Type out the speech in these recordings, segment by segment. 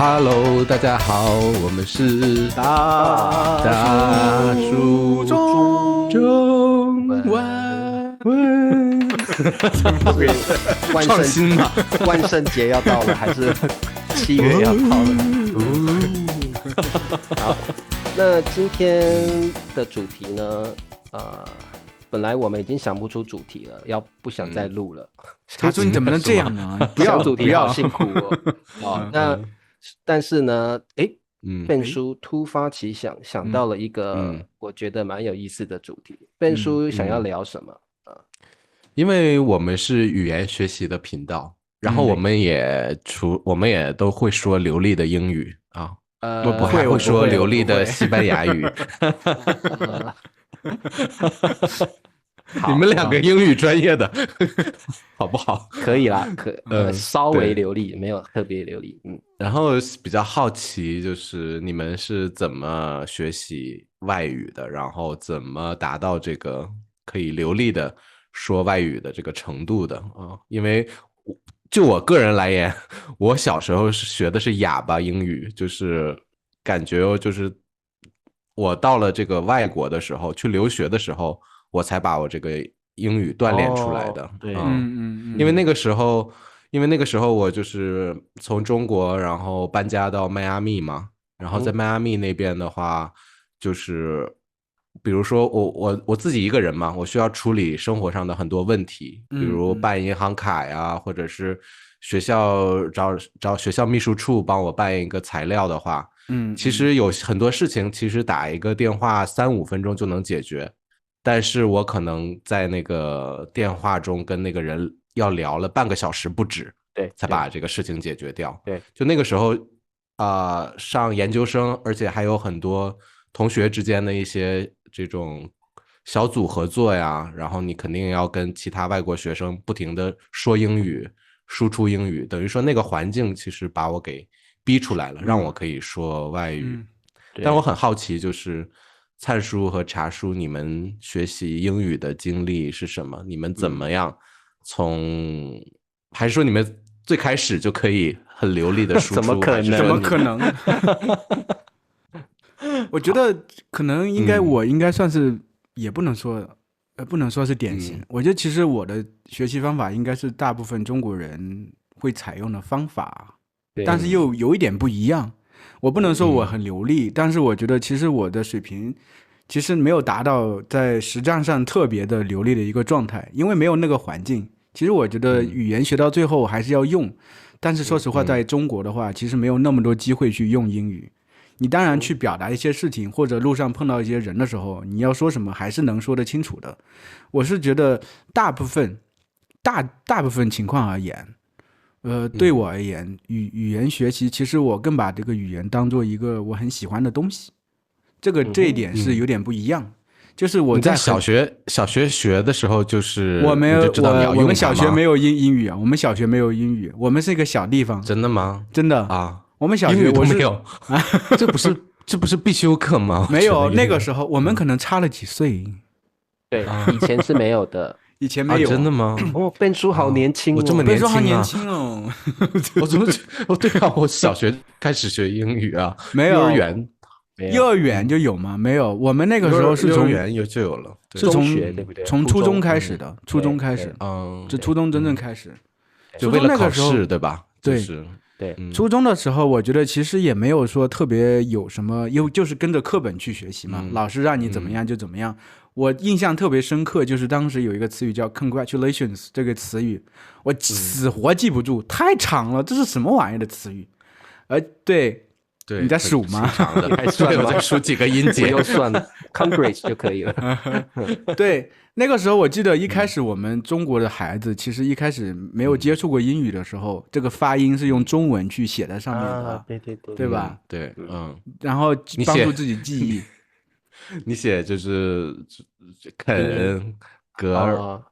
Hello，大家好，我们是大叔中文，创新嘛，万圣节要到了，还是7月要到了？好，那今天的主题呢？本来我们已经想不出主题了，不想再录了。他说：“你怎么能这样呢？不要主题，好辛苦哦。但是呢，Ben叔突发奇想，想到了一个我觉得蛮有意思的主题。Ben叔想要聊什么？因为我们是语言学习的频道，然后我们也都会说流利的英语啊，我还会说流利的西班牙语。你们两个英语专业的好不好？可以啦，稍微流利，没有特别流利。然后比较好奇，就是你们是怎么学习外语的，然后怎么达到这个可以流利的说外语的这个程度的啊？因为就我个人来言，我小时候学的是哑巴英语，就是感觉就是我到了这个外国的时候，去留学的时候，我才把我这个英语锻炼出来的。对，因为那个时候我就是从中国然后搬家到迈阿密嘛，然后在迈阿密那边的话，就是比如说我自己一个人嘛，我需要处理生活上的很多问题，比如办银行卡呀，或者是学校找学校秘书处帮我办一个材料的话，其实有很多事情其实打一个电话3-5分钟就能解决，但是我可能在那个电话中跟那个人要聊了半个小时不止，对，才把这个事情解决掉。对，就那个时候上研究生，而且还有很多同学之间的一些这种小组合作呀，然后你肯定要跟其他外国学生不停的说英语，输出英语，等于说那个环境其实把我给逼出来了，让我可以说外语。但我很好奇，就是灿叔和茶叔，你们学习英语的经历是什么？你们怎么样还是说你们最开始就可以很流利的输出？怎么可能？我觉得可能我应该算是，也不能说是典型。我觉得其实我的学习方法应该是大部分中国人会采用的方法，但是又有一点不一样。我不能说我很流利，但是我觉得其实我的水平其实没有达到在实战上特别的流利的一个状态，因为没有那个环境。其实我觉得语言学到最后还是要用，但是说实话，在中国的话，其实没有那么多机会去用英语。你当然去表达一些事情，或者路上碰到一些人的时候，你要说什么还是能说得清楚的。我是觉得大部分情况而言，对我而言，语言学习其实我更把这个语言当做一个我很喜欢的东西。这一点是有点不一样。就是我在小学学的时候，就是我们小学没有英语啊，我们小学没有英语，我们是一个小地方。真的吗？真的啊，我们小学英语都没有这不是必修课吗？没有，那个时候我们可能差了几岁。对，以前是没有的。以前没有。真的吗？Ben叔好年轻我这么年轻啊！Ben叔好年轻哦。我怎么对啊，我小学开始学英语啊，没有。幼儿园就有吗？没有，我们那个时候是从幼儿园就有了，是从学对不对？从初中开始的，初中开始，就初中真正开始，就为了考试对吧？对，初中的时候，我觉得其实也没有说特别有什么，就是跟着课本去学习嘛，老师让你怎么样就怎么样。我印象特别深刻，就是当时有一个词语叫 congratulations 这个词语，我死活记不住，太长了，这是什么玩意的词语？对。你在数吗？你还算吗？我在数几个音节，不用算 ，congrats 就可以了。对，那个时候我记得一开始我们中国的孩子，其实一开始没有接触过英语的时候，这个发音是用中文去写在上面的，对吧？对，然后帮助自己记忆。你写就是肯格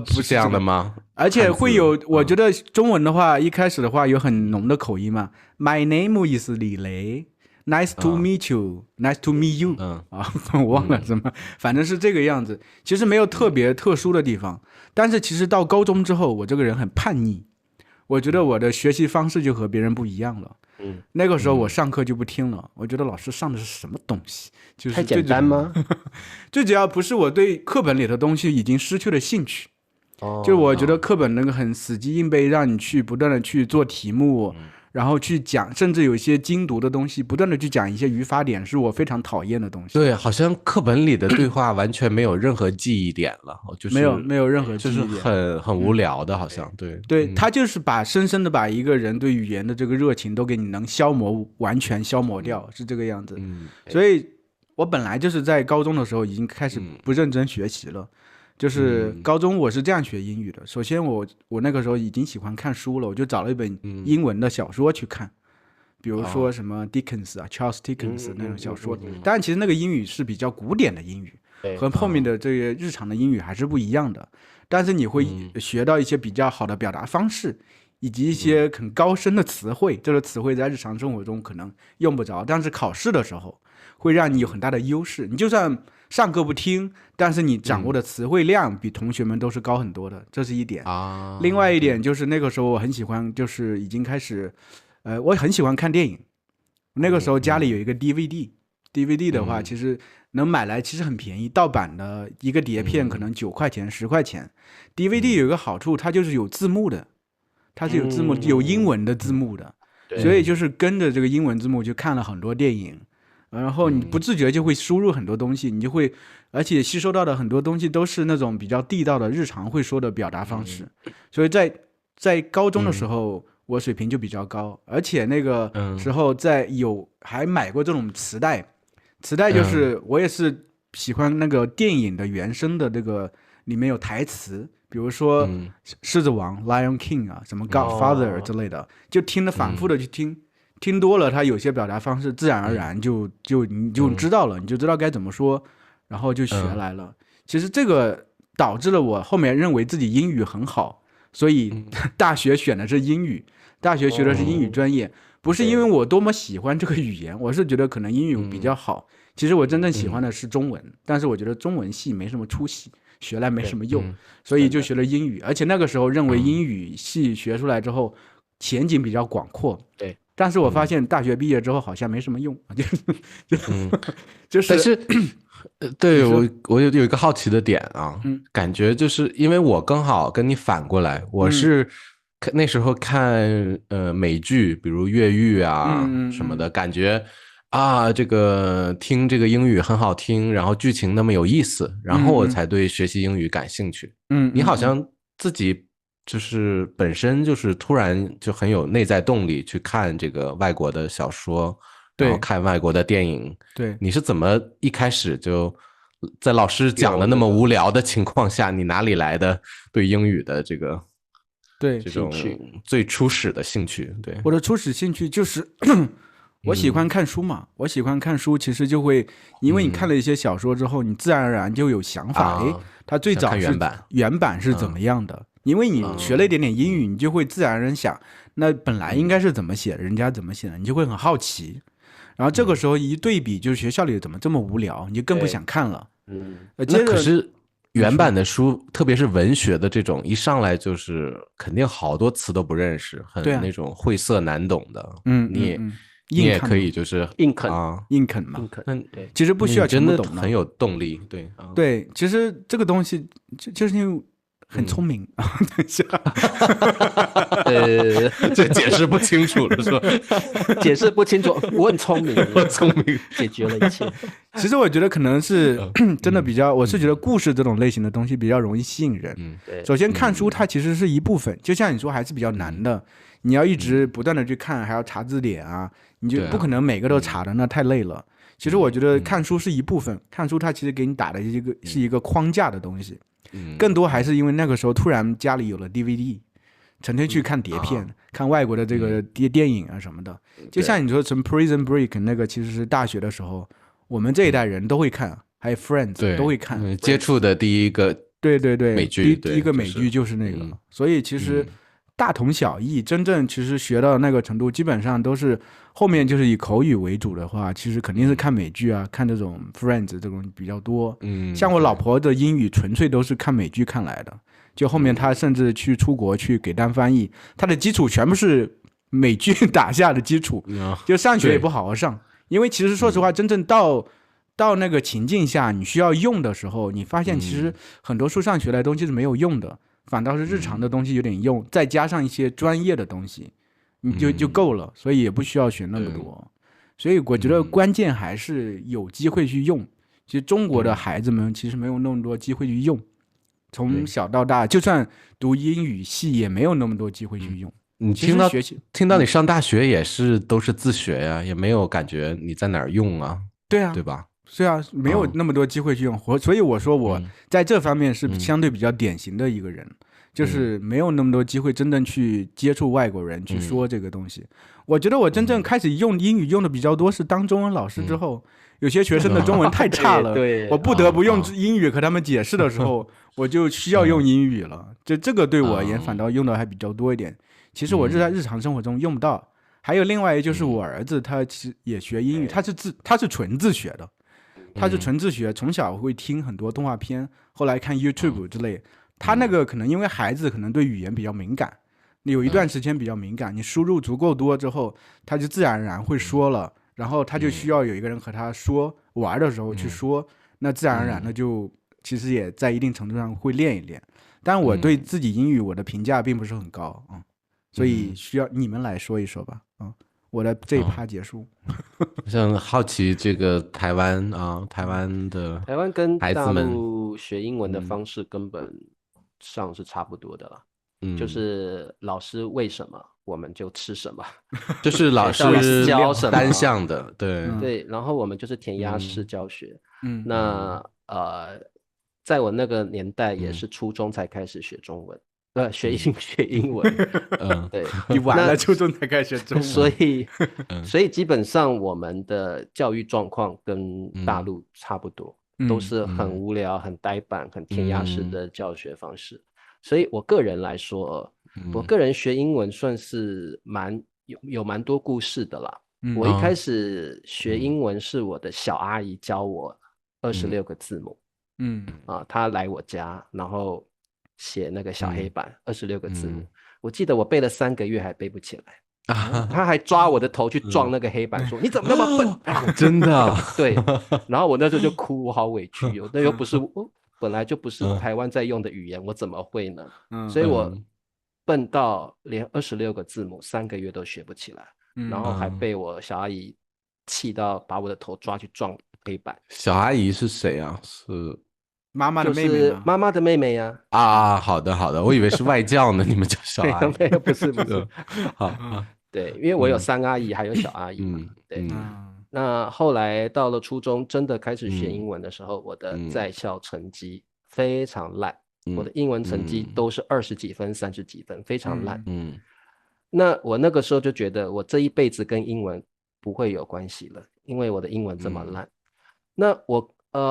不是这样的吗？而且会有，我觉得中文的话，一开始的话有很浓的口音嘛。My name is 李雷 ，Nice to meet you，Nice to meet you。我忘了什么，反正是这个样子。其实没有特别特殊的地方，但是其实到高中之后，我这个人很叛逆，我觉得我的学习方式就和别人不一样了。那个时候我上课就不听了，我觉得老师上的是什么东西，就是太简单吗？最主要不是我对课本里的东西已经失去了兴趣，就我觉得课本那个很死记硬背，让你去不断的去做题目。然后去讲，甚至有一些精读的东西，不断的去讲一些语法点，是我非常讨厌的东西。对，好像课本里的对话完全没有任何记忆点了，就是没有任何记忆点，就是很无聊的，好像对，他就是深深的把一个人对语言的这个热情都给你能完全消磨掉，是这个样子。所以我本来就是在高中的时候已经开始不认真学习了。就是高中我是这样学英语的，首先我那个时候已经喜欢看书了，我就找了一本英文的小说去看，比如说什么 Dickens 啊 Charles Dickens 那种小说，当然其实那个英语是比较古典的英语，和后面的这个日常的英语还是不一样的，但是你会学到一些比较好的表达方式，以及一些很高深的词汇，这个词汇在日常生活中可能用不着，但是考试的时候会让你有很大的优势，你就算上课不听，但是你掌握的词汇量比同学们都是高很多的，这是一点。另外一点就是那个时候我很喜欢，就是已经开始，我很喜欢看电影。那个时候家里有一个 DVD 的话，其实能买来其实很便宜，盗版的一个碟片可能9块钱、10块钱。DVD 有一个好处，它就是有字幕的，它是有字幕，有英文的字幕的，所以就是跟着这个英文字幕就看了很多电影。然后你不自觉就会输入很多东西，你就会，而且吸收到的很多东西都是那种比较地道的日常会说的表达方式，所以在高中的时候，我水平就比较高，而且那个时候还买过这种磁带就是我也是喜欢那个电影的原声的这个里面有台词，比如说狮子王 Lion King 啊，什么 Godfather 之类的，就听了反复的去听多了，他有些表达方式自然而然你就知道了，你就知道该怎么说，然后就学来了。其实这个导致了我后面认为自己英语很好，所以大学选的是英语，大学学的是英语专业，不是因为我多么喜欢这个语言，我是觉得可能英语比较好。其实我真正喜欢的是中文，但是我觉得中文系没什么出息，学来没什么用，所以就学了英语。而且那个时候认为英语系学出来之后前景比较广阔。对。但是我发现大学毕业之后好像没什么用，就是。但是，对我有一个好奇的点啊，感觉就是因为我刚好跟你反过来，我是那时候看美剧，比如越狱啊什么的，感觉啊这个听这个英语很好听，然后剧情那么有意思，然后我才对学习英语感兴趣。你好像自己。就是本身就是突然就很有内在动力去看这个外国的小说，然后看外国的电影。对，你是怎么一开始就在老师讲的那么无聊的情况下，你哪里来的对英语的这种最初始的兴趣？对，我的初始兴趣就是我喜欢看书嘛，我喜欢看书，其实就会因为你看了一些小说之后，你自然而然就有想法，它最早是原版是怎么样的？因为你学了一点点英语，你就会自然而然想，那本来应该是怎么写的，人家怎么写的，你就会很好奇。然后这个时候一对比，就是学校里怎么这么无聊，你就更不想看了。那可是原版的书，特别是文学的这种，一上来就是肯定好多词都不认识，很那种晦涩难懂的。你也可以就是硬啃嘛。对，其实不需要全部懂，很有动力。对，其实这个东西就是因为。很聪明啊！等一下，这解释不清楚了，是吧？解释不清楚，我很聪明，我聪明，解决了一切。其实我觉得可能是真的比较，我是觉得故事这种类型的东西比较容易吸引人。首先看书它其实是一部分，就像你说还是比较难的，你要一直不断的去看，还要查字典啊，你就不可能每个都查的，那太累了。其实我觉得看书是一部分，看书它其实给你打的是一个框架的东西。更多还是因为那个时候突然家里有了 DVD， 成天去看碟片，看外国的这个电影啊什么的。就像你说什么 Prison Break 那个，其实是大学的时候我们这一代人都会看，还有 Friends 都会看。接触的第一个对美剧，第一个美剧就是那个。所以其实大同小异。真正其实学到那个程度，基本上都是后面就是以口语为主的话，其实肯定是看美剧啊，看这种 Friends 这种比较多。像我老婆的英语纯粹都是看美剧看来的，就后面她甚至去出国去给单翻译，她的基础全部是美剧打下的基础，就上学也不好好上。因为其实说实话，真正到那个情境下，你需要用的时候，你发现其实很多书上学来的东西是没有用的，反倒是日常的东西有点用，再加上一些专业的东西，你就够了，所以也不需要学那么多。所以我觉得关键还是有机会去用。其实中国的孩子们其实没有那么多机会去用，从小到大，就算读英语系也没有那么多机会去用。你听到你上大学也是都是自学呀，也没有感觉你在哪儿用啊？对啊，对吧？是啊，没有那么多机会去用。所以我说我在这方面是相对比较典型的一个人，就是没有那么多机会真正去接触外国人去说这个东西。我觉得我真正开始用英语用的比较多是当中文老师之后，有些学生的中文太差了，我不得不用英语和他们解释的时候，我就需要用英语了。这个对我而言反倒用的还比较多一点。其实我在日常生活中用不到。还有另外一个就是我儿子，他其实也学英语，他是纯自学的，他是纯自学，从小会听很多动画片，后来看 YouTube 之类。他那个可能因为孩子可能对语言比较敏感，有一段时间比较敏感，你输入足够多之后，他就自然而然会说了，然后他就需要有一个人和他说，玩的时候去说，那自然而然的就其实也在一定程度上会练一练。但我对自己英语我的评价并不是很高啊。所以需要你们来说一说吧，我的这一趴结束。我想好奇这个台湾的台湾跟大孩子们陆学英文的方式根本上是差不多的了，就是老师喂什么我们就吃什么，就是老师教什么单向的，对，然后我们就是填鸭式教学。那在我那个年代也是初中才开始学中文。学英文，对，你晚了初中才开始学中文，所以基本上我们的教育状况跟大陆差不多，都是很无聊、很呆板、很填鸭式的教学方式。所以我个人来说，我个人学英文算是有蛮多故事的啦。我一开始学英文是我的小阿姨教我26个字母，她来我家，然后写那个小黑板26个字母，我记得我背了3个月还背不起来，他还抓我的头去撞那个黑板说你怎么那么笨，真的对，然后我那时候就哭，我好委屈，那又不是本来就不是台湾在用的语言，我怎么会呢？所以我笨到连26个字母3个月都学不起来，然后还被我小阿姨气到把我的头抓去撞黑板。小阿姨是谁啊？是妈妈的妹妹吗？就是妈妈的妹妹呀。好的，我以为是外教呢，你们叫小阿姨。没有，不是。好，对，因为我有3阿姨，还有小阿姨嘛。对。那后来到了初中，真的开始学英文的时候，我的在校成绩非常烂，我的英文成绩都是20几分、30几分，非常烂。那我那个时候就觉得，我这一辈子跟英文不会有关系了，因为我的英文这么烂。那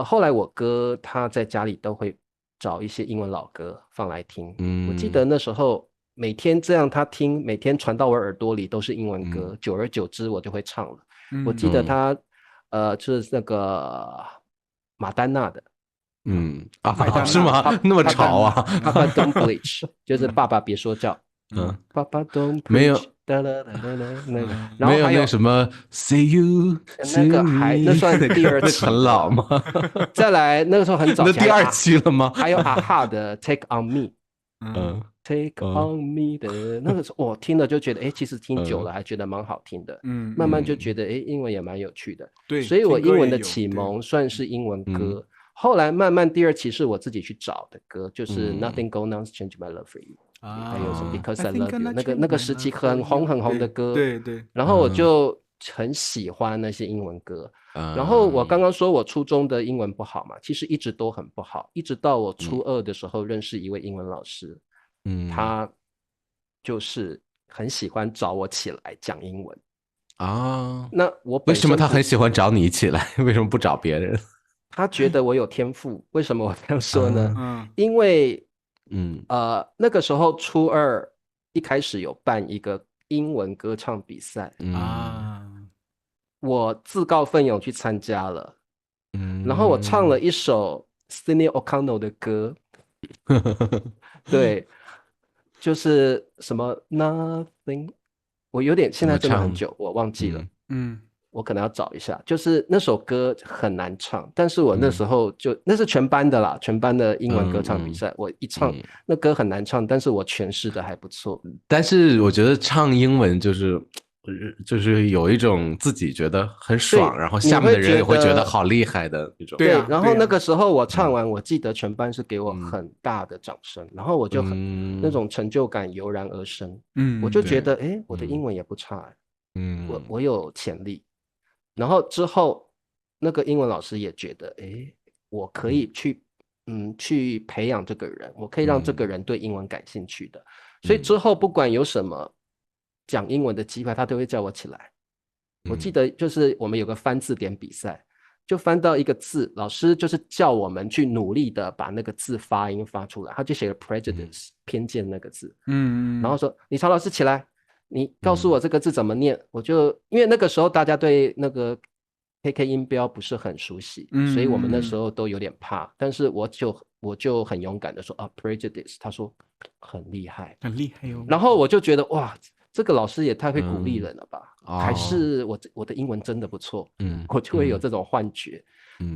后来我哥他在家里都会找一些英文老歌放来听，我记得那时候每天这样他听，每天传到我耳朵里都是英文歌，久而久之我就会唱了。我记得他就是那个马丹娜的，是吗？那么潮啊？Papa Don't Bleach， 就是爸爸别说教。Papa Don't Bleach， 没有。然后没有那什么 See you， 那个那算第2期，很老吗？再来那个时候很早，那第2期了吗？还有AHA的 Take on Me，Take on Me 的那个时候，我听了就觉得，其实听久了还觉得蛮好听的，慢慢就觉得，英文也蛮有趣的，对，所以我英文的启蒙算是英文歌。后来慢慢第2期是我自己去找的歌，就是 Nothing Gonna Change My Love for You。还有什么 Because I Love You， 那个时期很红的歌，对，然后我就很喜欢那些英文歌。然后我刚刚说我初中的英文不好嘛，其实一直都很不好，一直到我初2的时候认识一位英文老师，他就是很喜欢找我起来讲英文那我为什么他很喜欢找你起来？为什么不找别人？他觉得我有天赋。为什么我这样说呢？因为那个时候初2一开始有办一个英文歌唱比赛我自告奋勇去参加了，然后我唱了一首 Sinéad O'Connell 的歌，对，就是什么 Nothing， 我有点现在真的很久，我忘记了，我可能要找一下，就是那首歌很难唱，但是我那时候就那是全班的啦，全班的英文歌唱比赛，我一唱那歌很难唱，但是我诠释的还不错。但是我觉得唱英文就是有一种自己觉得很爽，然后下面的人也会觉得好厉害的那种。对，然后那个时候我唱完，我记得全班是给我很大的掌声，然后我就那种成就感油然而生。我就觉得我的英文也不差，我有潜力。然后之后那个英文老师也觉得我可以去培养这个人，我可以让这个人对英文感兴趣的，所以之后不管有什么讲英文的机会，他都会叫我起来。我记得就是我们有个翻字典比赛，就翻到一个字，老师就是叫我们去努力的把那个字发音发出来，他就写了 prejudice 偏见那个字，然后说李超老师起来，你告诉我这个字怎么念。我就因为那个时候大家对那个 KK 音标不是很熟悉，所以我们那时候都有点怕，但是我就很勇敢的说prejudice， 他说很厉害，很厉害然后我就觉得哇，这个老师也太会鼓励人了吧，还是我的英文真的不错，我就会有这种幻觉，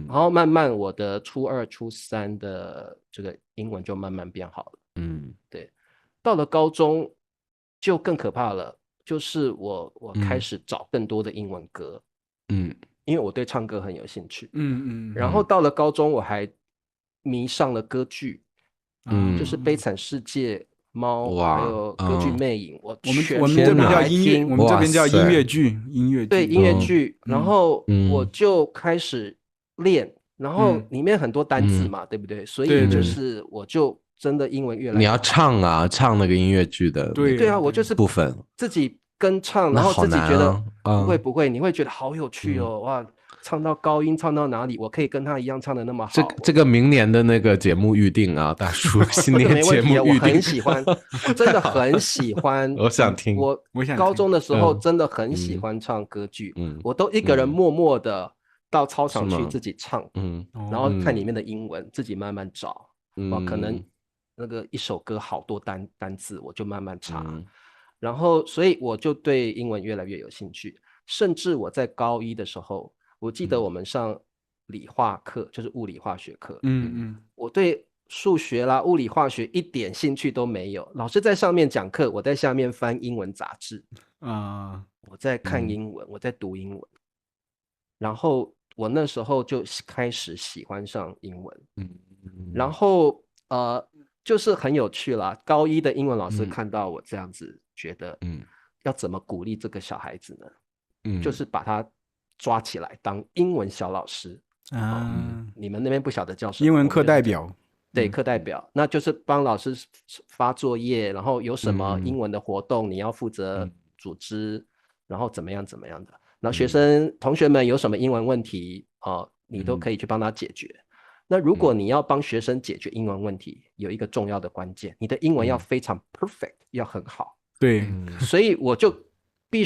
然后慢慢我的初二初三的这个英文就慢慢变好了，对，到了高中就更可怕了，就是我开始找更多的英文歌，因为我对唱歌很有兴趣，然后到了高中我还迷上了歌剧，就是悲惨世界、猫还有歌剧魅影，我们这边叫音乐，我们这边叫音乐剧，对，音乐剧，然后我就开始练，然后里面很多单字嘛，对不对？所以就是我就真的英文越来越好。你要唱啊，唱那个音乐剧的对啊，我就是部分自己跟唱，然后自己觉得不会，你会觉得好有趣哦，哇！唱到高音唱到哪里，我可以跟他一样唱的那么好。这个明年的那个节目预定啊，大叔，新年节目预定，我很喜欢，真的很喜欢。我想听。我高中的时候真的很喜欢唱歌剧，我都一个人默默的到操场去自己唱，然后看里面的英文，自己慢慢找，可能那个一首歌好多单字，我就慢慢查，然后所以我就对英文越来越有兴趣，甚至我在高一的时候。我记得我们上理化课，就是物理化学课，我对数学啦、物理化学一点兴趣都没有。老师在上面讲课，我在下面翻英文杂志我在看英文，我在读英文。然后我那时候就开始喜欢上英文，然后就是很有趣啦。高一的英文老师看到我这样子，觉得要怎么鼓励这个小孩子呢？就是把他抓起来当英文小老师你们那边不晓得叫什么？英文课代表。对，课代表，那就是帮老师发作业，然后有什么英文的活动你要负责组织，然后怎么样的，然后同学们有什么英文问题你都可以去帮他解决。那如果你要帮学生解决英文问题，有一个重要的关键，你的英文要非常 perfect，要很好。对，所以我必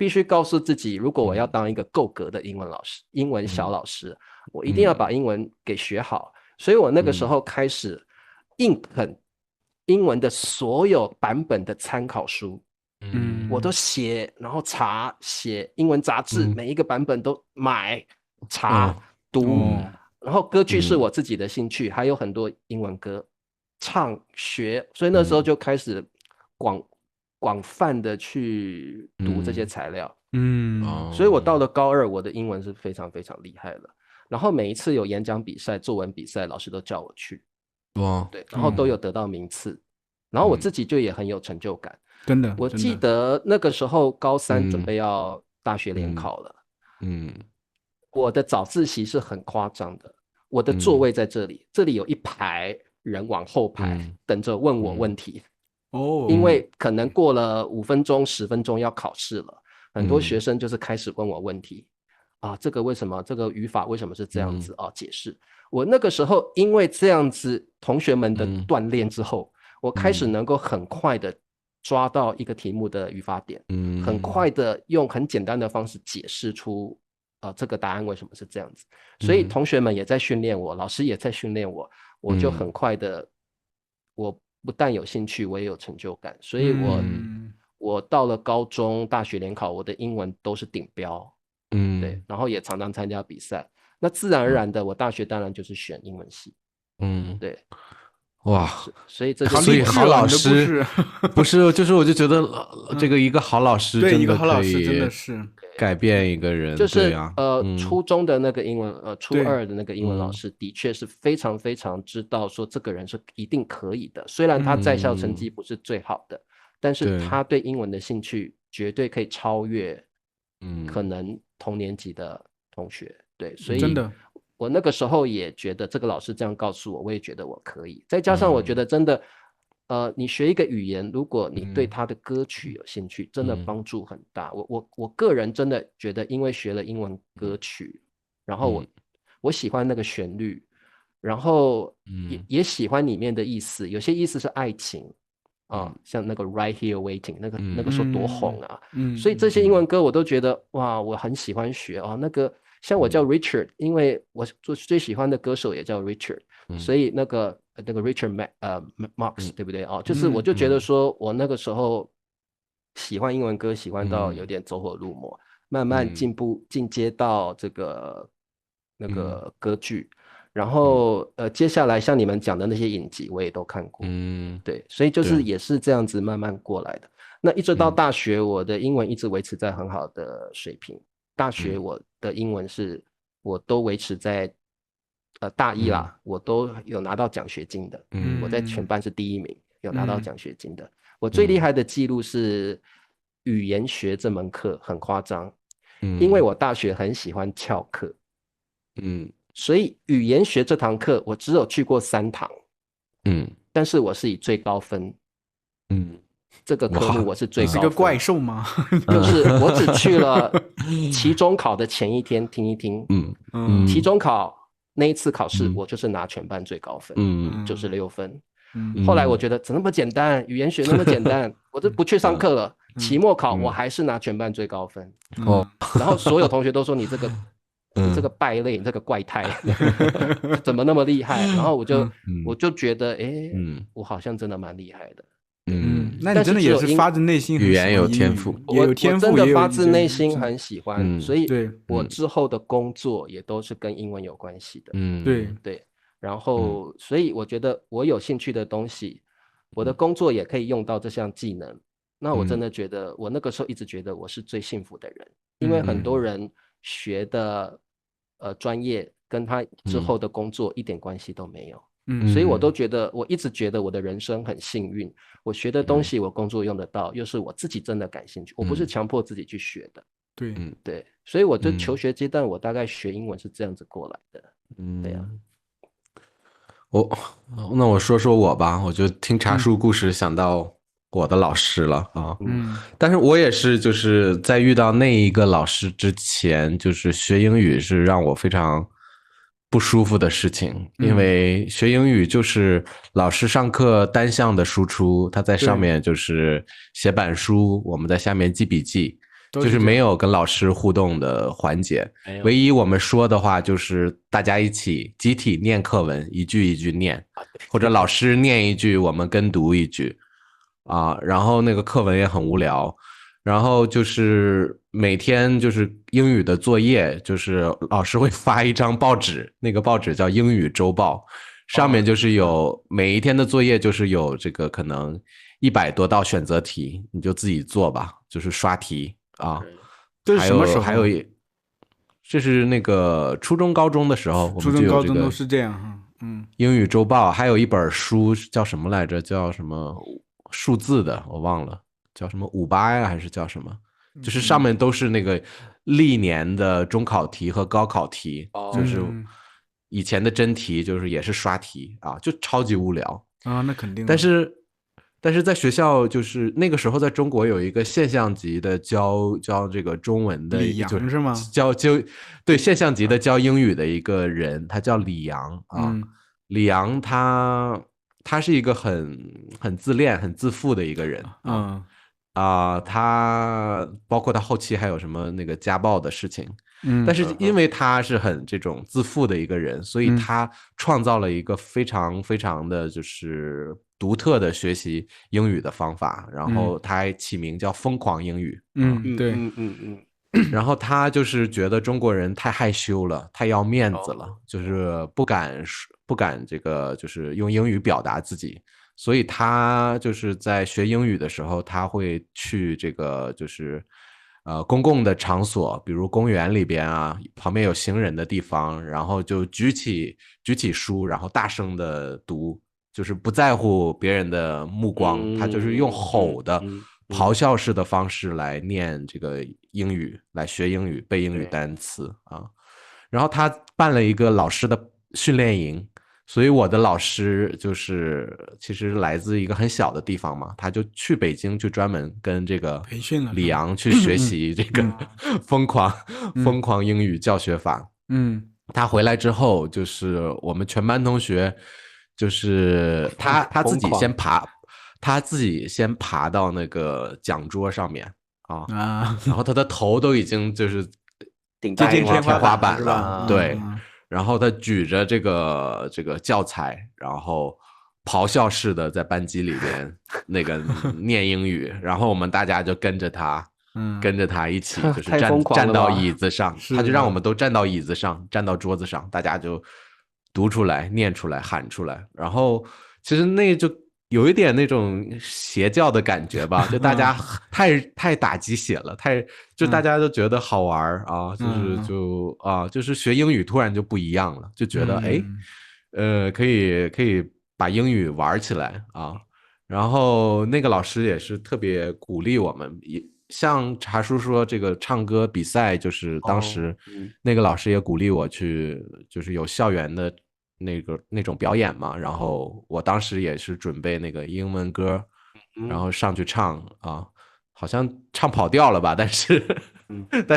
须告诉自己，如果我要当一个够格的英文老师、英文小老师，我一定要把英文给学好。所以我那个时候开始硬啃英文的所有版本的参考书，我都写，然后查，写英文杂志，每一个版本都买、查、读。然后歌剧是我自己的兴趣，还有很多英文歌唱学，所以那时候就开始广泛的去读这些材料，所以我到了高二，我的英文是非常非常厉害了。然后每一次有演讲比赛、作文比赛，老师都叫我去，对，然后都有得到名次，然后我自己就也很有成就感。真的，我记得那个时候高三准备要大学联考了，我的早自习是很夸张的，我的座位在这里，这里有一排人往后排，等着问我问题。因为可能过了5分钟、10分钟要考试了，很多学生就是开始问我问题这个为什么，这个语法为什么是这样子解释。我那个时候因为这样子同学们的锻炼之后，我开始能够很快的抓到一个题目的语法点，很快的用很简单的方式解释出这个答案为什么是这样子。所以同学们也在训练我，老师也在训练我，我就很快的，我不但有兴趣，我也有成就感。所以我到了高中、大学联考，我的英文都是顶标，对，然后也常常参加比赛。那自然而然的，我大学当然就是选英文系，对。哇，所以这所以好老师不是，就是我就觉得这个一个好老师真的可以改变一个人，就是初中的那个英文初二的那个英文老师的确是非常非常知道说这个人是一定可以的，虽然他在校成绩不是最好的，但是他对英文的兴趣绝对可以超越可能同年级的同学，对，所以真的。我那个时候也觉得这个老师这样告诉我，我也觉得我可以。再加上我觉得真的，你学一个语言，如果你对他的歌曲有兴趣，真的帮助很大。我个人真的觉得，因为学了英文歌曲，然后我喜欢那个旋律，然后也喜欢里面的意思，有些意思是爱情啊，像那个 Right Here Waiting 那个时候多红啊，所以这些英文歌我都觉得哇，我很喜欢学啊，那个。像我叫 Richard， 因为我最喜欢的歌手也叫 Richard，所以那个 Richard Marx，对不对啊？就是我就觉得说我那个时候喜欢英文歌，喜欢到有点走火入魔，慢慢进阶到这个那个歌剧，然后接下来像你们讲的那些影集我也都看过，对，所以就是也是这样子慢慢过来的。那一直到大学，我的英文一直维持在很好的水平。大学我的英文是我都维持在大一啦，我都有拿到奖学金的，我在全班是第1名，有拿到奖学金的。我最厉害的记录是语言学这门课，很夸张，因为我大学很喜欢翘课，所以语言学这堂课我只有去过3堂，但是我是以最高分，这个科目我是最高分。是个怪兽吗？就是我只去了期中考的前一天听一听，期中考那一次考试我就是拿全班最高分，96分。后来我觉得怎么那么简单，语言学那么简单，我就不去上课了。期末考我还是拿全班最高分。然后所有同学都说你这个败类，你这个怪胎，怎么那么厉害？然后我就觉得，我好像真的蛮厉害的。那你真的也是发自内心语言有天赋，我真的发自内心很喜欢，所以我之后的工作也都是跟英文有关系的。对，然后所以我觉得我有兴趣的东西，我的工作也可以用到这项技能。那我真的觉得，我那个时候一直觉得我是最幸福的人，因为很多人学的专业跟他之后的工作一点关系都没有。所以我都觉得，我一直觉得我的人生很幸运，我学的东西我工作用得到，又是我自己真的感兴趣，我不是强迫自己去学的。对，所以我的求学阶段，我大概学英文是这样子过来的。对啊。那我说说我吧，我就听茶树故事想到我的老师了啊。但是我也是就是在遇到那一个老师之前，就是学英语是让我非常不舒服的事情，因为学英语就是老师上课单向的输出，他在上面就是写板书，我们在下面记笔记，就是没有跟老师互动的环节。唯一我们说的话就是大家一起集体念课文，一句一句念，或者老师念一句，我们跟读一句啊。然后那个课文也很无聊。然后就是每天就是英语的作业，就是老师会发一张报纸，那个报纸叫英语周报，上面就是有每一天的作业，就是有这个可能100多道选择题，你就自己做吧，就是刷题啊。这是什么时候？还有这是那个初中高中的时候，初中高中都是这样哈。英语周报还有一本书叫什么来着？叫什么数字的，我忘了。叫什么58呀，还是叫什么？就是上面都是那个历年的中考题和高考题，就是以前的真题，就是也是刷题啊，就超级无聊啊。那肯定。但是在学校，就是那个时候在中国有一个现象级的教这个中文的，李阳是吗？对，现象级的教英语的一个人，他叫李阳啊。李阳他他是一个很自恋、很自负的一个人。他包括他后期还有什么那个家暴的事情。但是因为他是很这种自负的一个人，所以他创造了一个非常非常的就是独特的学习英语的方法，然后他还起名叫疯狂英语。对，然后他就是觉得中国人太害羞了，太要面子了，就是不敢这个就是用英语表达自己，所以他就是在学英语的时候，他会去这个就是公共的场所，比如公园里边啊，旁边有行人的地方，然后就举起书，然后大声的读，就是不在乎别人的目光，他就是用吼的咆哮式的方式来念这个英语，来学英语，背英语单词啊。然后他办了一个老师的训练营，所以我的老师就是其实来自一个很小的地方嘛，他就去北京就专门跟这个培训了李阳去学习这个疯狂英语教学法。他回来之后，就是我们全班同学，就是他自己先爬到那个讲桌上面然后他的头都已经就是顶接近天花板了，对。然后他举着这个教材，然后咆哮式的在班级里边那个念英语，然后我们大家就跟着他一起就是站到椅子上，他就让我们都站到椅子上，站到桌子上，大家就读出来、念出来、喊出来。然后其实那就有一点那种邪教的感觉吧，就大家太打鸡血了，就大家都觉得好玩啊，就是学英语突然就不一样了，就觉得可以把英语玩起来啊。然后那个老师也是特别鼓励我们，也像茶叔说这个唱歌比赛，就是当时那个老师也鼓励我去，就是有校园的那种表演嘛。然后我当时也是准备那个英文歌，然后上去唱啊，好像唱跑调了吧，但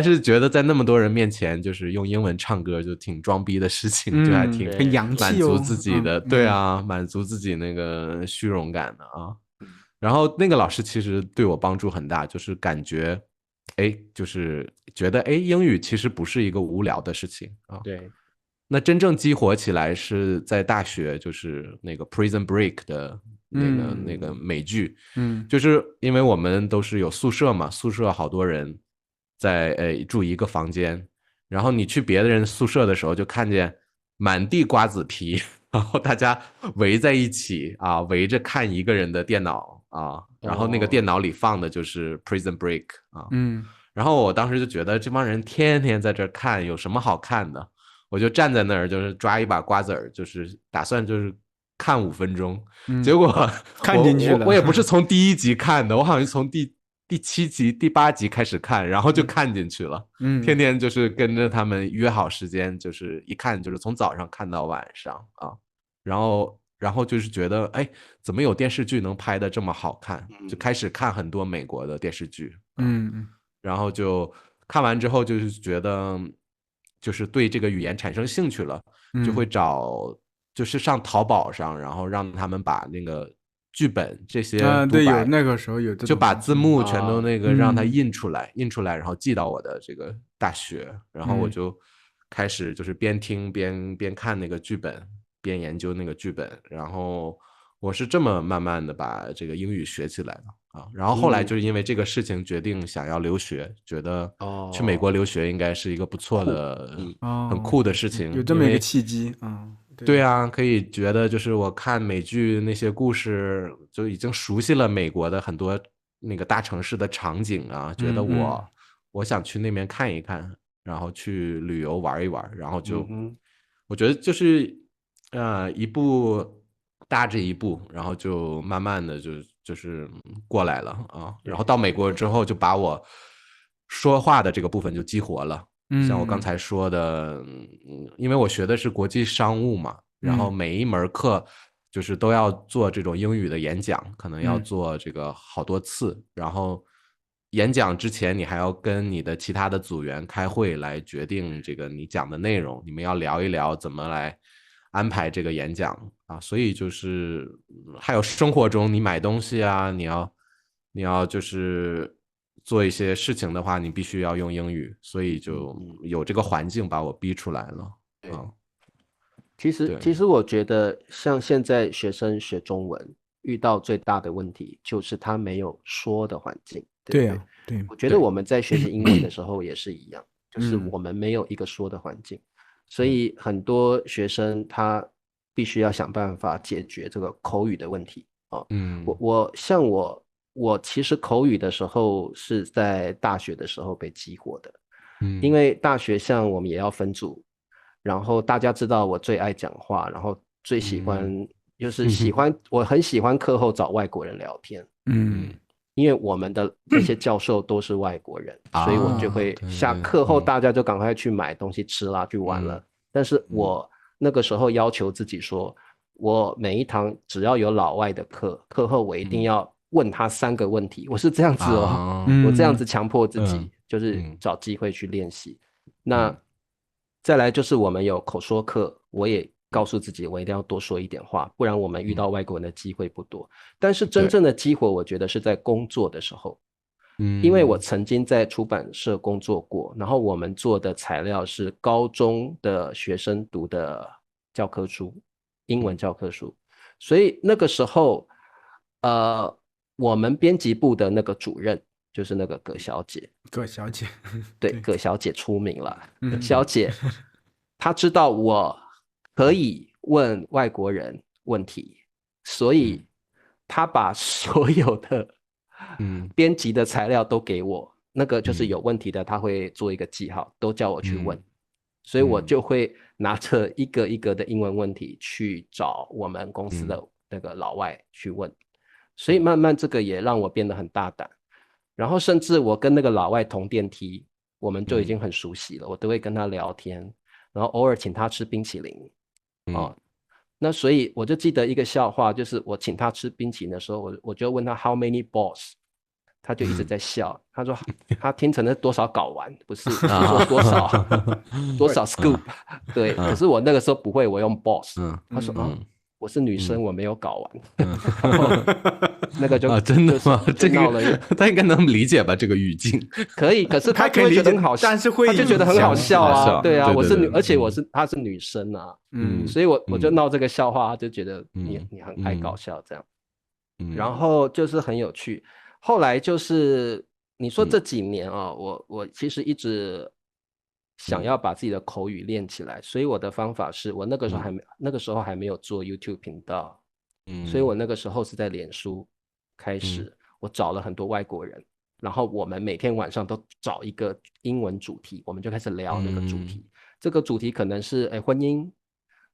是觉得在那么多人面前，就是用英文唱歌就挺装逼的事情，就还挺很洋气满足自己的，对啊，满足自己那个虚荣感的啊。然后那个老师其实对我帮助很大，就是感觉，就是觉得英语其实不是一个无聊的事情啊。对。那真正激活起来是在大学，就是那个 Prison Break 的那个美剧，就是因为我们都是有宿舍嘛，宿舍好多人在住一个房间，然后你去别的人宿舍的时候，就看见满地瓜子皮，然后大家围在一起啊，围着看一个人的电脑啊，然后那个电脑里放的就是 Prison Break 啊，然后我当时就觉得这帮人天天在这看，有什么好看的？我就站在那儿，就是抓一把瓜子儿，就是打算就是看5分钟，结果看进去了。我也不是从第1集看的，我好像是从第7集、第8集开始看，然后就看进去了。天天就是跟着他们约好时间，就是一看就是从早上看到晚上啊，然后就是觉得怎么有电视剧能拍的这么好看？就开始看很多美国的电视剧，然后就看完之后就是觉得。就是对这个语言产生兴趣了，就会就是上淘宝上，然后让他们把那个剧本这些对，有那个时候有就把字幕全都那个让它印出来，然后寄到我的这个大学，然后我就开始就是边听边看那个剧本，边研究那个剧本，然后我是这么慢慢的把这个英语学起来的。然后后来就是因为这个事情决定想要留学，觉得去美国留学应该是一个不错的很酷的事情，有这么一个契机。对啊，可以觉得就是我看美剧那些故事就已经熟悉了美国的很多那个大城市的场景啊，觉得我想去那边看一看，然后去旅游玩一玩，然后就我觉得就是一步搭着一步，然后就慢慢的就是过来了啊，然后到美国之后就把我说话的这个部分就激活了。像我刚才说的，因为我学的是国际商务嘛，然后每一门课就是都要做这种英语的演讲，可能要做这个好多次，然后演讲之前你还要跟你的其他的组员开会来决定这个你讲的内容，你们要聊一聊怎么来安排这个演讲啊，所以就是还有生活中你买东西啊，你要就是做一些事情的话，你必须要用英语，所以就有这个环境把我逼出来了啊。其实我觉得像现在学生学中文遇到最大的问题就是他没有说的环境。对啊，对，我觉得我们在学习英文的时候也是一样，就是我们没有一个说的环境，所以很多学生他必须要想办法解决这个口语的问题啊。我其实口语的时候是在大学的时候被激活的，因为大学像我们也要分组，然后大家知道我最爱讲话，然后最喜欢就是我很喜欢课后找外国人聊天，因为我们的那些教授都是外国人，所以我就会下课后大家就赶快去买东西吃啦，去玩了。但是我那个时候要求自己说，我每一堂只要有老外的课后我一定要问他3个问题，我是这样子我这样子强迫自己，就是找机会去练习。那再来就是我们有口说课，我也告诉自己我一定要多说一点话，不然我们遇到外国人的机会不多。但是真正的激活我觉得是在工作的时候，因为我曾经在出版社工作过，然后我们做的材料是高中的学生读的教科书，英文教科书，所以那个时候我们编辑部的那个主任就是那个葛小姐，对，葛小姐出名了。葛小姐她知道我可以问外国人问题，所以她把所有的编辑的材料都给我，那个就是有问题的她会做一个记号，都叫我去问，所以我就会拿着一个一个的英文问题去找我们公司的那个老外去问，所以慢慢这个也让我变得很大胆。然后甚至我跟那个老外同电梯，我们就已经很熟悉了，我都会跟他聊天，然后偶尔请他吃冰淇淋那所以我就记得一个笑话，就是我请他吃冰淇淋的时候，我就问他 how many balls， 他就一直在笑，他说他听成了多少睾丸，不是说多少 scoop 对，可是我那个时候不会，我用 balls，他说我是女生，我没有睾丸。那个就真的吗？这个他应该能理解吧？这个语境可以，可是他就会觉得很好笑，但是会他就觉得很好笑啊。对啊，对我是女，而且她是女生啊，所以我就闹这个笑话，他就觉得你很爱搞笑这样。然后就是很有趣。后来就是你说这几年我其实一直想要把自己的口语练起来，所以我的方法是我那个时候还没有做 YouTube 频道，所以我那个时候是在脸书开始，我找了很多外国人，然后我们每天晚上都找一个英文主题，我们就开始聊那个主题。这个主题可能是婚姻，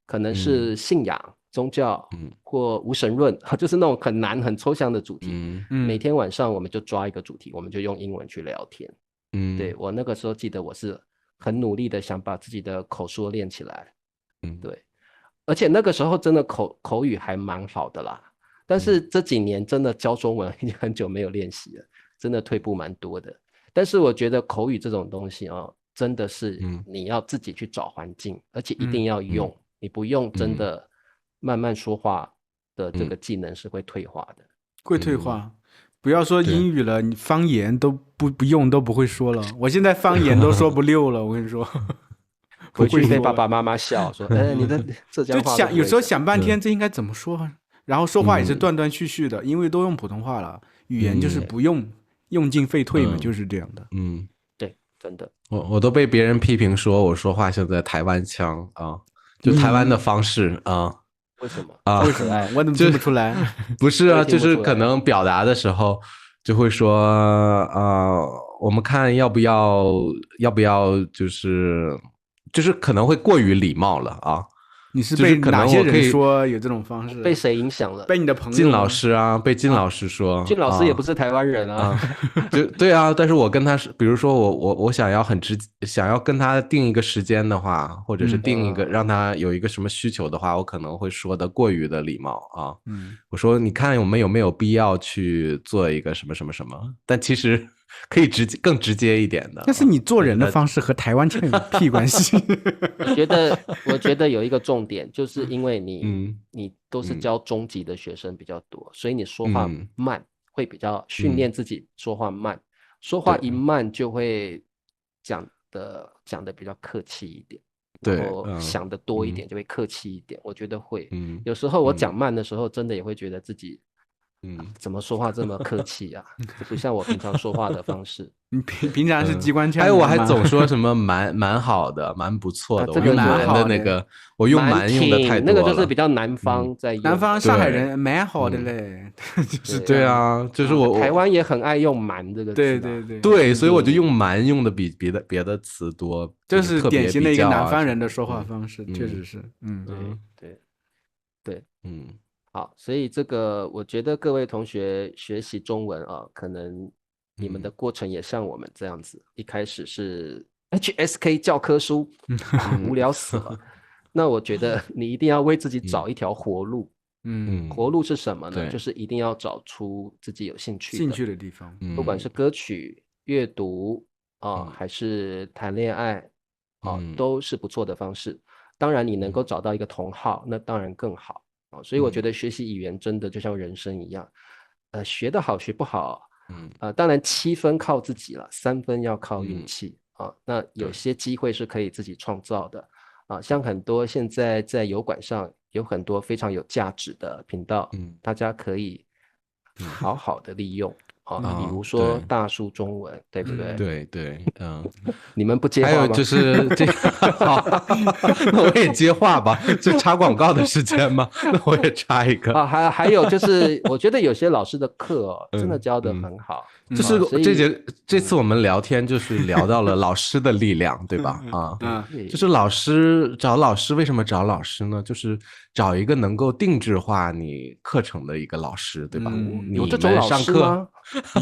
可能是信仰、宗教，或无神论，就是那种很难很抽象的主题。每天晚上我们就抓一个主题，我们就用英文去聊天。对，我那个时候记得我是很努力的想把自己的口说练起来。对，而且那个时候真的口语还蛮好的啦。但是这几年真的教中文已经很久没有练习了，真的退步蛮多的。但是我觉得口语这种东西真的是你要自己去找环境，而且一定要用，你不用真的慢慢说话的这个技能是会退化的。会退化。不要说英语了，你方言都不用都不会说了。我现在方言都说不溜了，我跟你说。回去被爸爸妈妈笑说：“你的浙江话。”有时候想半天这应该怎么说，然后说话也是断断续续的，因为都用普通话了，语言就是不用用进废退嘛，就是这样的。对，真的。我都被别人批评说我说话像在台湾腔啊，就台湾的方式啊。为什么为什么我怎么听不出来？不是啊，就是可能表达的时候就会说我们看要不要就是可能会过于礼貌了啊。你是被哪些人说有这种方式？被谁影响了？被你的朋友靳老师啊，被靳老师说。靳老师也不是台湾人啊。就对啊，但是我跟他是，比如说我想要想要跟他定一个时间的话，或者是定一个让他有一个什么需求的话，我可能会说的过于的礼貌啊。我说你看我们有没有必要去做一个什么什么什么？但其实可以更直接一点的。但是你做人的方式和台湾腔有屁关系？我觉得有一个重点，就是因为你都是教中级的学生比较多，所以你说话慢，会比较训练自己说话慢，说话一慢就会讲的比较客气一点。然后想的多一点就会客气一点，我觉得会。有时候我讲慢的时候，真的也会觉得自己，怎么说话这么客气啊？这不像我平常说话的方式。你平常是机关枪，还有我还总说什么蛮好的，蛮不错的。我用蛮的那个，我用蛮用的太多了。那个就是比较南方在用。南方上海人蛮好的嘞，就是对啊，就是台湾也很爱用蛮这个词。对，所以我就用蛮用的比别的词多，这是典型的一个南方人的说话方式，确实是。对，好，所以这个我觉得各位同学学习中文啊，可能你们的过程也像我们这样子，一开始是 HSK 教科书，无聊死了。那我觉得你一定要为自己找一条活路。活路是什么呢？就是一定要找出自己有兴趣的地方，不管是歌曲、阅读还是谈恋爱都是不错的方式。当然，你能够找到一个同好，那当然更好。所以我觉得学习语言真的就像人生一样，学得好学不好，当然7分靠自己了，3分要靠运气那有些机会是可以自己创造的像很多现在在油管上有很多非常有价值的频道，大家可以好好的利用比如说大树中文，对不对？对，你们不接话吗？还有就是这个，好，那我也接话吧，就插广告的时间吗？那我也插一个还有就是，我觉得有些老师的课真的教得很好，就是这次我们聊天就是聊到了老师的力量，对吧？就是找老师，为什么找老师呢？就是找一个能够定制化你课程的一个老师，对吧？有这种老师吗？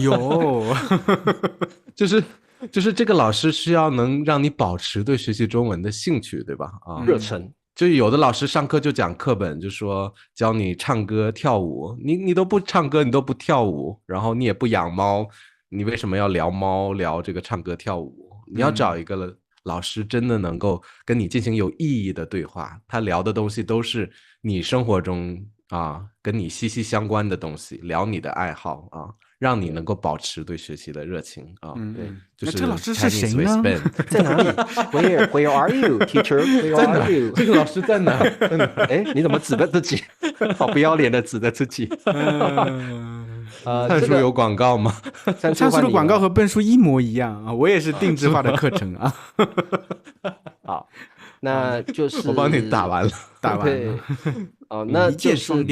有，就是这个老师需要能让你保持对学习中文的兴趣，对吧？热忱。就有的老师上课就讲课本，就说教你唱歌跳舞，你都不唱歌，你都不跳舞，然后你也不养猫，你为什么要聊猫聊这个唱歌跳舞？你要找一个老师真的能够跟你进行有意义的对话，他聊的东西都是你生活中跟你息息相关的东西，聊你的爱好让你能够保持对学习的热情对，就是这老师是谁呢？在哪里 ？Where are you, teacher? Where are you? 这个老师在哪？哎，你怎么指着自己？好不要脸的指着自己。灿叔有广告吗？灿叔的广告和笨叔一模一样啊！我也是定制化的课程啊。好，那就是我帮你打完了，那就是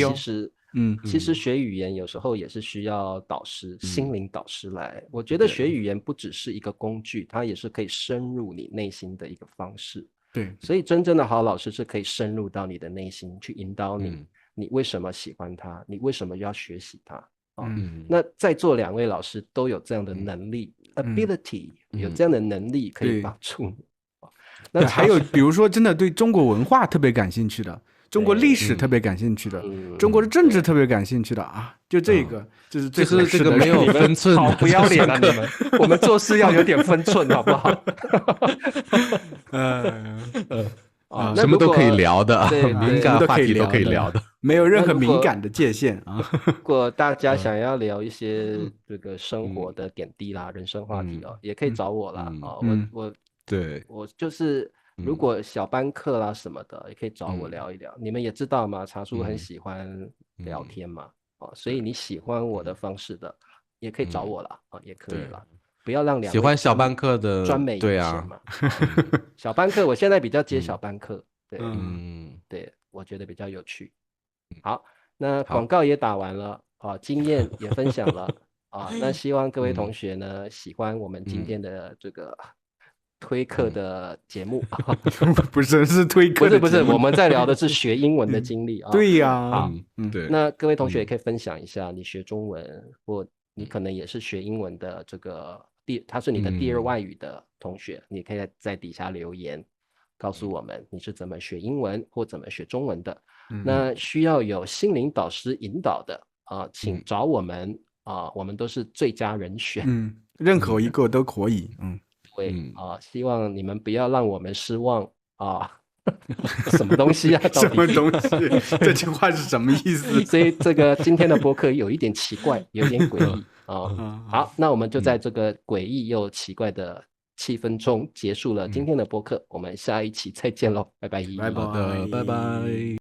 其实学语言有时候也是需要导师，心灵导师来。我觉得学语言不只是一个工具，它也是可以深入你内心的一个方式。对，所以真正的好老师是可以深入到你的内心去引导你，你为什么喜欢它，你为什么要学习它那在座2位老师都有这样的能力，ability 有这样的能力可以帮助你。那还有比如说真的对中国文化特别感兴趣的，中国历史特别感兴趣的，中国的政治特别感兴趣的就这个就是最合适的。这个没有分寸，好不要脸啊你们！我们做事要有点分寸，好不好？什么都可以聊的，敏感话题都可以聊的，没有任何敏感的界限如果大家想要聊一些这个生活的点滴啦、人生话题也可以找我啦我就是如果小班课啦什么的，也可以找我聊一聊。你们也知道嘛，茶叔很喜欢聊天嘛，所以你喜欢我的方式的，也可以找我啦，也可以啦。不要让2位喜欢小班课的专美一些嘛。小班课我现在比较接小班课，对，我觉得比较有趣。好，那广告也打完了经验也分享了那希望各位同学呢喜欢我们今天的这个推课的节目不是推课的不是我们在聊的是学英文的经历对呀对。那各位同学也可以分享一下你学中文或你可能也是学英文的这个他是你的第2外语的同学你可以在底下留言告诉我们你是怎么学英文或怎么学中文的那需要有心灵导师引导的请找我们我们都是最佳人选任何一个都可以。对啊，希望你们不要让我们失望啊。什么东西啊？什么东西？这句话是什么意思？所以这个今天的播客有一点奇怪，有点诡异啊。好，那我们就在这个诡异又奇怪的气氛中结束了今天的播客，我们下一期再见喽，拜拜，拜拜，拜拜。